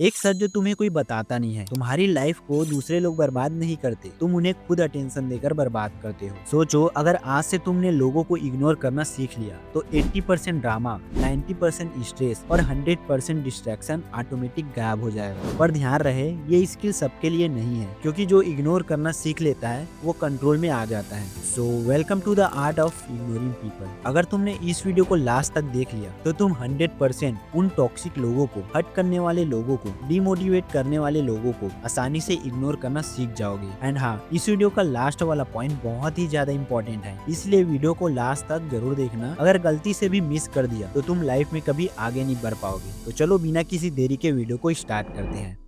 एक सच जो तुम्हें कोई बताता नहीं है, तुम्हारी लाइफ को दूसरे लोग बर्बाद नहीं करते, तुम उन्हें खुद अटेंशन देकर बर्बाद करते हो। सोचो, अगर आज से तुमने लोगों को इग्नोर करना सीख लिया तो 80% ड्रामा, 90% स्ट्रेस और 100% डिस्ट्रैक्शन ऑटोमेटिक गायब हो जाएगा। पर ध्यान रहे, ये स्किल सबके लिए नहीं है, क्योंकि जो इग्नोर करना सीख लेता है वो कंट्रोल में आ जाता है। So welcome to the art of ignoring people. अगर तुमने इस वीडियो को लास्ट तक देख लिया तो तुम 100% उन टॉक्सिक लोगों को, हट करने वाले लोगों को, डिमोटिवेट करने वाले लोगों को आसानी से इग्नोर करना सीख जाओगे। एंड हाँ, इस वीडियो का लास्ट वाला पॉइंट बहुत ही ज्यादा इंपॉर्टेंट है, इसलिए वीडियो को लास्ट तक जरूर देखना। अगर गलती से भी मिस कर दिया तो तुम लाइफ में कभी आगे नहीं बढ़ पाओगे। तो चलो बिना किसी देरी के वीडियो को स्टार्ट करते हैं।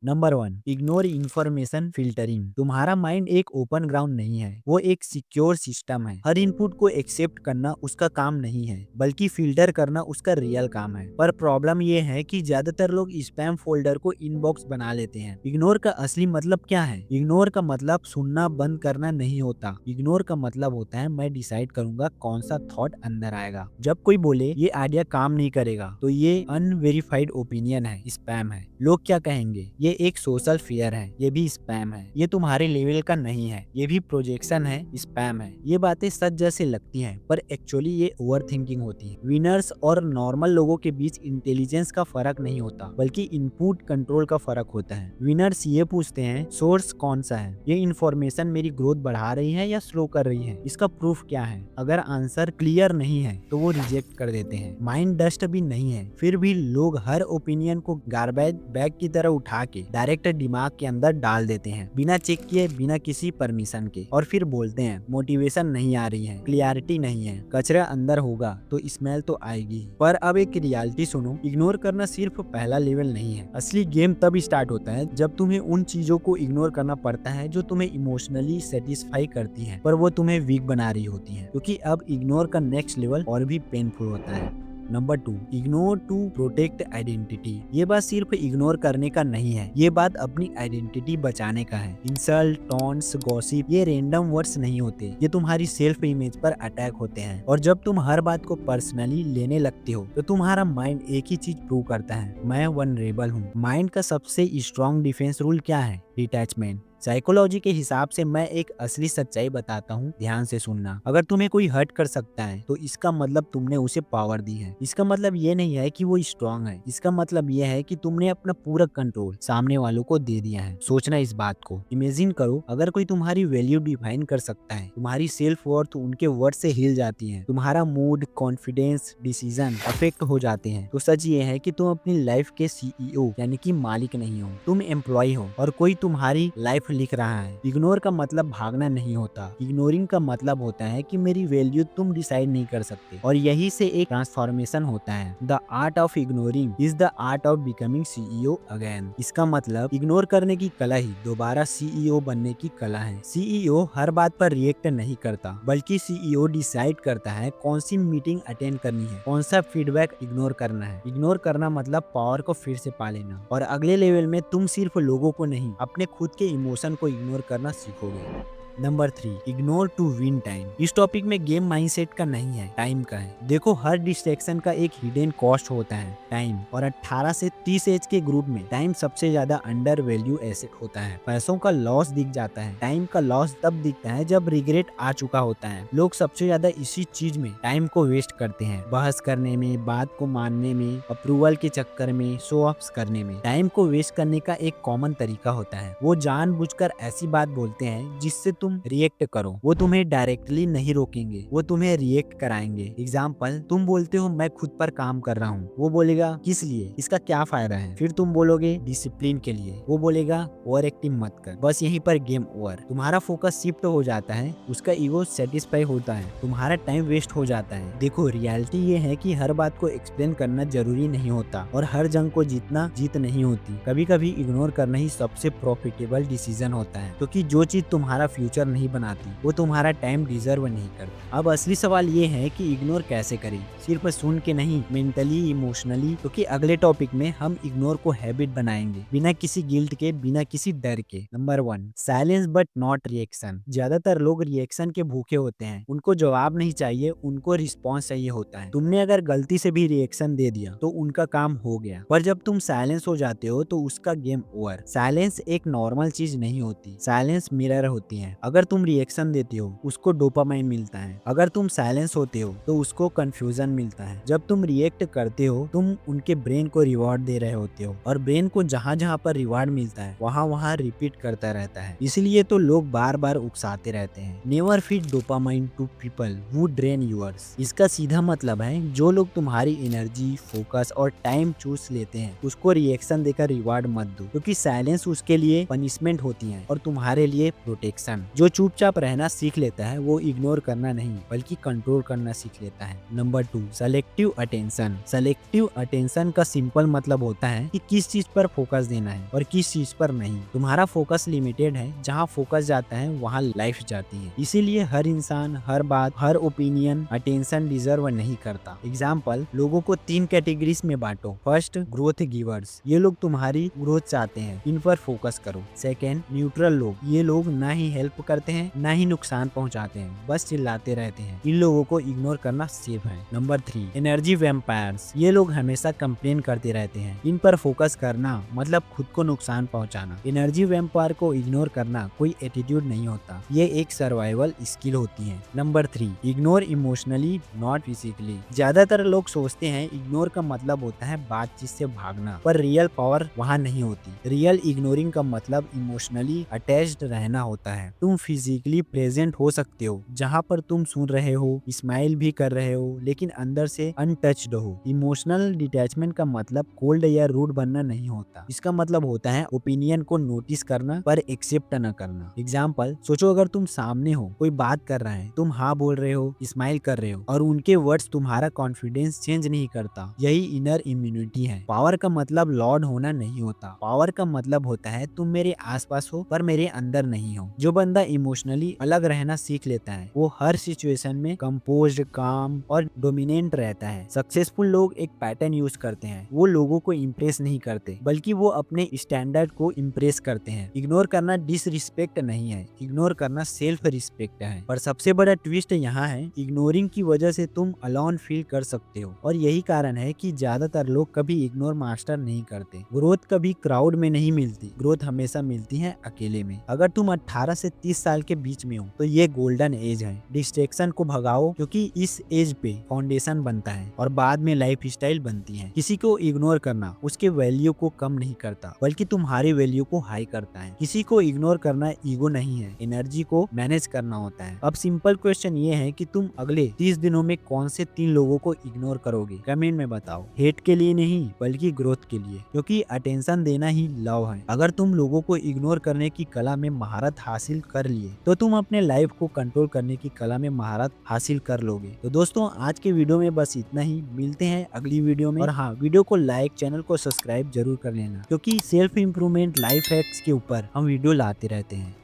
Number 1, ignore information filtering. तुम्हारा माइंड एक ओपन ग्राउंड नहीं है, वो एक सिक्योर सिस्टम है। हर इनपुट को एक्सेप्ट करना उसका काम नहीं है, बल्कि फिल्टर करना उसका रियल काम है। पर प्रॉब्लम ये है कि ज्यादातर लोग स्पैम फोल्डर को इनबॉक्स बना लेते हैं। इग्नोर का असली मतलब क्या है? इग्नोर का मतलब सुनना बंद करना नहीं होता। इग्नोर का मतलब होता है मैं डिसाइड करूंगा कौन सा थॉट अंदर आएगा। जब कोई बोले ये आइडिया काम नहीं करेगा तो ये अनवेरिफाइड ओपिनियन है, स्पैम है। लोग क्या कहेंगे, ये एक सोशल फियर है, ये भी स्पैम है। ये तुम्हारे लेवल का नहीं है, ये भी प्रोजेक्शन है, स्पैम है। ये बातें सच जैसे लगती हैं, पर एक्चुअली ये ओवर थिंकिंग होती है। विनर्स और नॉर्मल लोगों के बीच इंटेलिजेंस का फर्क नहीं होता, बल्कि इनपुट कंट्रोल का फर्क होता है। विनर्स ये पूछते हैं सोर्स कौन सा है, ये इन्फॉर्मेशन मेरी ग्रोथ बढ़ा रही है या स्लो कर रही है, इसका प्रूफ क्या है। अगर आंसर क्लियर नहीं है तो वो रिजेक्ट कर देते हैं। माइंड डस्टबिन नहीं है, फिर भी लोग हर ओपिनियन को गार्बेज बैग की तरह उठा के डायरेक्ट दिमाग के अंदर डाल देते हैं, बिना चेक किए, बिना किसी परमिशन के। और फिर बोलते हैं मोटिवेशन नहीं आ रही है, क्लियरिटी नहीं है। कचरा अंदर होगा तो स्मेल तो आएगी। पर अब एक रियलिटी सुनो, इग्नोर करना सिर्फ पहला लेवल नहीं है। असली गेम तब स्टार्ट होता है जब तुम्हें उन चीजों को इग्नोर करना पड़ता है जो तुम्हें इमोशनली सेटिस्फाई करती हैं, पर वो तुम्हें वीक बना रही होती हैं। क्योंकि अब इग्नोर का नेक्स्ट लेवल और भी पेनफुल होता है। Number 2, ignore to protect identity. ये बात सिर्फ इग्नोर करने का नहीं है, ये बात अपनी आइडेंटिटी बचाने का है। इंसल्ट, टॉन्ट्स, गॉसिप ये रैंडम वर्ड्स नहीं होते, ये तुम्हारी सेल्फ इमेज पर अटैक होते हैं। और जब तुम हर बात को पर्सनली लेने लगते हो तो तुम्हारा माइंड एक ही चीज प्रूव करता है, मैं वनरेबल हूँ। माइंड का सबसे स्ट्रॉन्ग डिफेंस रूल क्या है? डिटैचमेंट। साइकोलॉजी के हिसाब से मैं एक असली सच्चाई बताता हूँ, ध्यान से सुनना। अगर तुम्हें कोई हर्ट कर सकता है तो इसका मतलब तुमने उसे पावर दी है। इसका मतलब ये नहीं है कि वो स्ट्रांग है, इसका मतलब ये है कि तुमने अपना पूरा कंट्रोल सामने वालों को दे दिया है। सोचना इस बात को। इमेजिन करो, अगर कोई तुम्हारी वैल्यू डिफाइन कर सकता है, तुम्हारी सेल्फ वर्थ उनके वर्ड से हिल जाती है, तुम्हारा मूड, कॉन्फिडेंस, डिसीजन अफेक्ट हो जाते हैं, तो सच ये है कि तुम अपनी लाइफ के सीईओ यानी कि मालिक नहीं हो, तुम एम्प्लॉय हो और कोई तुम्हारी लाइफ लिख रहा है। इग्नोर का मतलब भागना नहीं होता, इग्नोरिंग का मतलब होता है कि मेरी वैल्यू तुम डिसाइड नहीं कर सकते। और यही से एक ट्रांसफॉर्मेशन होता है। The art of ignoring is the art of becoming CEO again. इसका मतलब इग्नोर करने की कला ही दोबारा सीईओ बनने की कला है। सीईओ हर बात पर रिएक्ट नहीं करता, बल्कि सीईओ डिसाइड करता है कौन सी मीटिंग अटेंड करनी है, कौन सा फीडबैक इग्नोर करना है। इग्नोर करना मतलब पावर को फिर से पा लेना। और अगले लेवल में तुम सिर्फ लोगों को नहीं, अपने खुद के इमोशन को इग्नोर करना सीखोगे। Number 3, ignore to win time. इस टॉपिक में गेम माइंडसेट का नहीं है, टाइम का है। देखो, हर डिस्ट्रैक्शन का एक हिडन कॉस्ट होता है, टाइम। और 18 से 30 एज के ग्रुप में टाइम सबसे ज्यादा अंडर वैल्यू एसेट होता है। पैसों का लॉस दिख जाता है, टाइम का लॉस तब दिखता है जब रिग्रेट आ चुका होता है। लोग सबसे ज्यादा इसी चीज में टाइम को वेस्ट करते हैं, बहस करने में, बात को मानने में, अप्रूवल के चक्कर में, शो ऑफ्स करने में। टाइम को वेस्ट करने का एक कॉमन तरीका होता है, वो जानबूझकर ऐसी बात बोलते हैं जिससे तुम रिएक्ट करो। वो तुम्हें डायरेक्टली नहीं रोकेंगे, वो तुम्हें रिएक्ट कराएंगे। एग्जाम्पल, तुम बोलते हो मैं खुद पर काम कर रहा हूँ, वो बोलेगा किस लिए, इसका क्या फायदा है। फिर तुम बोलोगे डिसिप्लिन के लिए, वो बोलेगा ओवर एक्टिंग मत कर। बस यहीं पर गेम ओवर। तुम्हारा फोकस शिफ्ट हो जाता है, उसका ईगो सेटिस्फाई होता है, तुम्हारा टाइम वेस्ट हो जाता है। देखो, रियलिटी ये है कि हर बात को एक्सप्लेन करना जरूरी नहीं होता और हर जंग को जीतना जीत नहीं होती। कभी कभी इग्नोर करना ही सबसे प्रॉफिटेबल डिसीजन होता है, क्योंकि जो चीज तुम्हारा फ्यूचर फ्यूचर नहीं बनाती, वो तुम्हारा टाइम डिजर्व नहीं करती। अब असली सवाल ये है कि इग्नोर कैसे करें, सिर्फ सुन के नहीं, मेंटली, इमोशनली। क्योंकि अगले टॉपिक में हम इग्नोर को हैबिट बनाएंगे, बिना किसी गिल्ट के, बिना किसी डर के। Number 1, silence but not reaction. ज्यादातर लोग रिएक्शन के भूखे होते हैं, उनको जवाब नहीं चाहिए, उनको रिस्पॉन्स चाहिए होता है। तुमने अगर गलती से भी रिएक्शन दे दिया तो उनका काम हो गया, पर जब तुम साइलेंस हो जाते हो तो उसका गेम ओवर। साइलेंस एक नॉर्मल चीज नहीं होती, साइलेंस मिरर होती है। अगर तुम रिएक्शन देते हो उसको डोपामाइन मिलता है, अगर तुम साइलेंस होते हो तो उसको कंफ्यूजन मिलता है। जब तुम रिएक्ट करते हो तुम उनके ब्रेन को रिवॉर्ड दे रहे होते हो, और ब्रेन को जहां जहां पर रिवॉर्ड मिलता है वहां वहां रिपीट करता रहता है। इसलिए तो लोग बार बार उकसाते रहते हैं। Never feed dopamine to people who drain yours. इसका सीधा मतलब है जो लोग तुम्हारी एनर्जी, फोकस और टाइम चूस लेते हैं उसको रिएक्शन देकर रिवार्ड मत दो, क्योंकि साइलेंस उसके लिए पनिशमेंट होती है और तुम्हारे लिए प्रोटेक्शन। जो चुपचाप रहना सीख लेता है वो इग्नोर करना नहीं बल्कि कंट्रोल करना सीख लेता है। Number 2, selective attention. Selective attention का सिंपल मतलब होता है कि किस चीज पर फोकस देना है और किस चीज पर नहीं। तुम्हारा फोकस लिमिटेड है, जहाँ फोकस जाता है वहाँ लाइफ जाती है। इसीलिए हर इंसान, हर बात, हर ओपिनियन अटेंशन डिजर्व नहीं करता। एग्जाम्पल, लोगों को 3 कैटेगरीज में बांटो। फर्स्ट, ग्रोथ गिवर्स, ये लोग तुम्हारी ग्रोथ चाहते हैं, इन पर फोकस करो। सेकेंड, न्यूट्रल लोग, ये लोग ना ही हेल्प करते हैं ना ही नुकसान पहुंचाते हैं, बस चिल्लाते रहते हैं, इन लोगों को इग्नोर करना सेफ है। नंबर 3, एनर्जी वैम्पायर्स, ये लोग हमेशा कंप्लेन करते रहते हैं, इन पर फोकस करना मतलब खुद को नुकसान पहुंचाना। एनर्जी वैम्पायर को इग्नोर करना कोई एटीट्यूड नहीं होता, ये एक सर्वाइवल स्किल होती है। Number 3, ignore emotionally not physically. ज्यादातर लोग सोचते हैं इग्नोर का मतलब होता है बातचीत से भागना, पर रियल पावर वहाँ नहीं होती। रियल इग्नोरिंग का मतलब इमोशनली अटैच्ड रहना होता है। तुम फिजिकली प्रेजेंट हो सकते हो, जहाँ पर तुम सुन रहे हो, स्माइल भी कर रहे हो, लेकिन अंदर से अनटच्ड हो। इमोशनल डिटैचमेंट का मतलब कोल्ड या रूड बनना नहीं होता, इसका मतलब होता है ओपिनियन को नोटिस करना पर एक्सेप्ट न करना। एग्जाम्पल, सोचो अगर तुम सामने हो, कोई बात कर रहा है, तुम हाँ बोल रहे हो, स्माइल कर रहे हो, और उनके वर्ड्स तुम्हारा कॉन्फिडेंस चेंज नहीं करता, यही इनर इम्यूनिटी है। पावर का मतलब लॉर्ड होना नहीं होता, पावर का मतलब होता है तुम मेरे आसपास हो पर मेरे अंदर नहीं हो। जो बंदा इमोशनली अलग रहना सीख लेता है वो हर सिचुएशन में कंपोज्ड, काम और डोमिनेंट रहता है। सक्सेसफुल लोग एक पैटर्न यूज करते हैं, वो लोगों को इम्प्रेस नहीं करते बल्कि वो अपने स्टैंडर्ड को इम्प्रेस करते हैं। इग्नोर करना डिसरिस्पेक्ट नहीं है, इग्नोर करना सेल्फ रिस्पेक्ट है। पर सबसे बड़ा ट्विस्ट यहाँ है, इग्नोरिंग की वजह से तुम अलोन फील कर सकते हो, और यही कारण है कि ज्यादातर लोग कभी इग्नोर मास्टर नहीं करते। ग्रोथ कभी क्राउड में नहीं मिलती, ग्रोथ हमेशा मिलती है अकेले में। अगर तुम 18 से 30 साल के बीच में हो तो ये गोल्डन एज है। डिस्ट्रैक्शन को भगाओ, क्योंकि इस एज पे फाउंडेशन बनता है और बाद में लाइफ स्टाइल बनती है। किसी को इग्नोर करना उसके वैल्यू को कम नहीं करता बल्कि तुम्हारी वैल्यू को हाई करता है। किसी को इग्नोर करना ईगो नहीं है, एनर्जी को मैनेज करना होता है। अब सिंपल क्वेश्चन ये है कि तुम अगले 30 दिनों में कौन से 3 लोगों को इग्नोर करोगे? कमेंट में बताओ। हेट के लिए नहीं बल्कि ग्रोथ के लिए, क्योंकि अटेंशन देना ही लव है। अगर तुम लोगों को इग्नोर करने की कला में महारत हासिल कर लिए तो तुम अपने लाइफ को कंट्रोल करने की कला में महारत हासिल कर लोगे। तो दोस्तों, आज के वीडियो में बस इतना ही, मिलते हैं अगली वीडियो में। और हाँ, वीडियो को लाइक, चैनल को सब्सक्राइब जरूर कर लेना, क्योंकि सेल्फ इंप्रूवमेंट, लाइफ हैक्स के ऊपर हम वीडियो लाते रहते हैं।